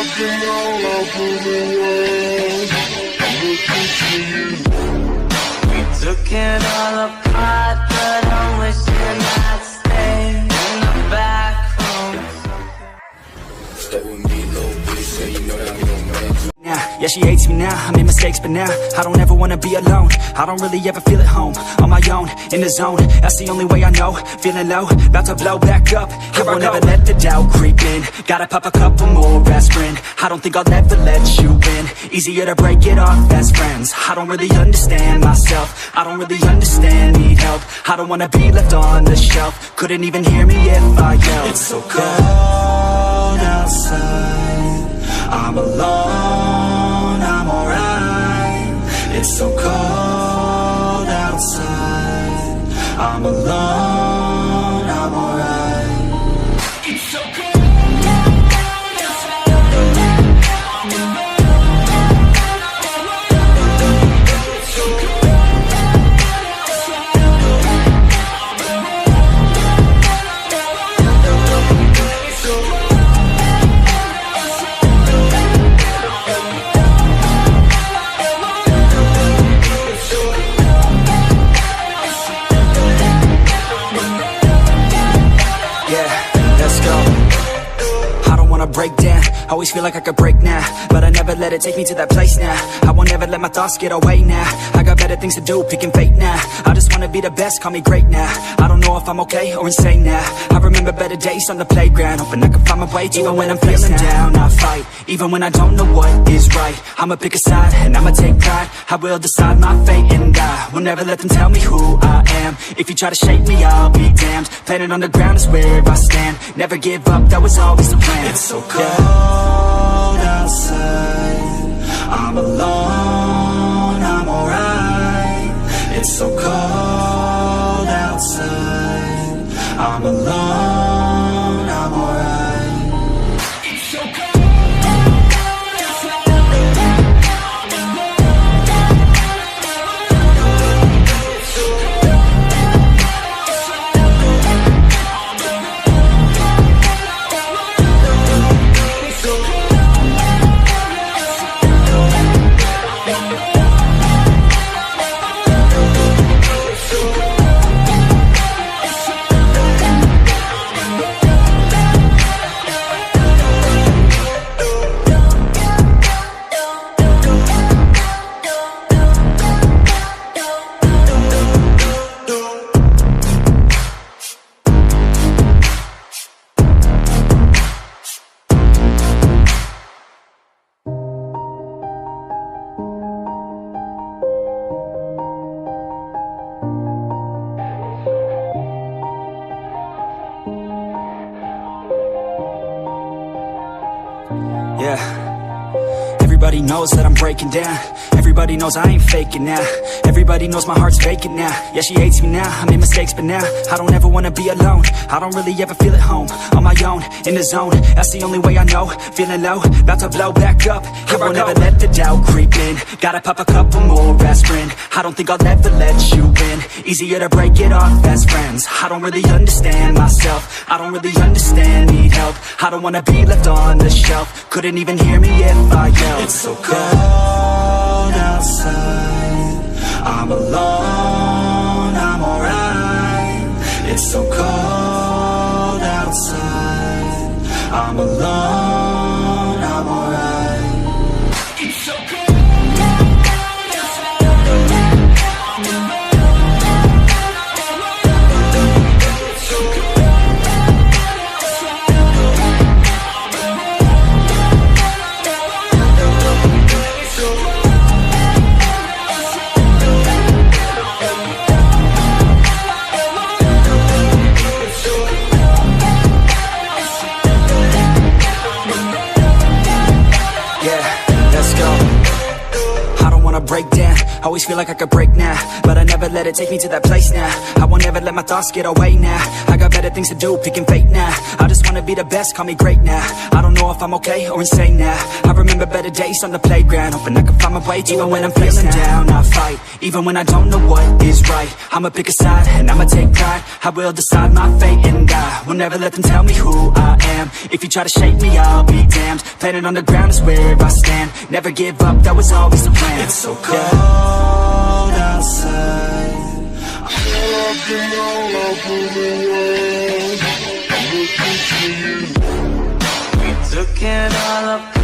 We took it all apart, but I'm wishing I'd stay in the back room. Stay with me, little bitch, so you know that I'm your man. Yeah, she hates me now, I made mistakes but now I don't ever wanna be alone, I don't really ever feel at home. On my own, in the zone, that's the only way I know. Feeling low, about to blow back up. I won't ever let the doubt creep in. Gotta pop a couple more aspirin. I don't think I'll ever let you in. Easier to break it off best friends. I don't really understand myself, I don't really understand, need help. I don't wanna be left on the shelf. Couldn't even hear me if I yelled. It's so cold outside, I'm alone, I'm alright. It's so cold outside, I'm alone, I'm alright. It's so cold outside, I'm alone. It's so cold outside, it's so cold. Break down, always feel like I could break now, but I never let it take me to that place now. I won't ever let my thoughts get away now. I got better things to do, picking fate now. I just wanna be the best, call me great now. I don't know if I'm okay or insane now. I remember better days on the playground, hoping I can find my way. Even when I'm feeling down, I fight. Even when I don't know what is right, I'ma pick a side and I'ma take pride. I will decide my fate and I will never let them tell me who I am. If you try to shake me, I'll be damned. Planet on the ground is where I stand. Never give up, that was always the plan. It's so cold outside, I'm alone, I'm alright. It's so cold outside, I'm alone, I'm alright. It's so cold outside, I'm alone. It's so cold outside, I'm Yeah, everybody knows that I'm breaking down. Everybody knows I ain't faking now. Everybody knows my heart's vacant now. Yeah, she hates me now, I made mistakes but now I don't ever wanna be alone. I don't really ever feel at home. On my own, in the zone, that's the only way I know. Feeling low, about to blow back up. I won't ever let the doubt creep in. Gotta pop a couple more aspirin. I don't think I'll ever let you in. Easier to break it off best friends. I don't really understand myself, I don't really understand, need help. I don't wanna be left on the shelf. Couldn't even hear me if I yelled. It's so cold outside, I'm alone, I'm alright. It's so cold outside, I'm alone, I'm alright. It's so cold outside, I'm alone. It's so cold outside, it's so cold. Break down, always feel like I could break now, but I never let it take me to that place now. I won't ever let my thoughts get away now. I got better things to do, picking fate now. I just wanna be the best, call me great now. I don't know if I'm okay or insane now. I remember better days on the playground, hoping I can find my way. Even when I'm feeling down, I fight. Even when I don't know what is right, I'ma pick a side and I'ma take pride. I will decide my fate and I will never let them tell me who I am. If you try to shake me, I'll be damned. Planet on the ground is where I stand. Never give up, that was always the plan. It's so cold outside. I feel like I'm all over the world. I'm looking for you. We took it all apart.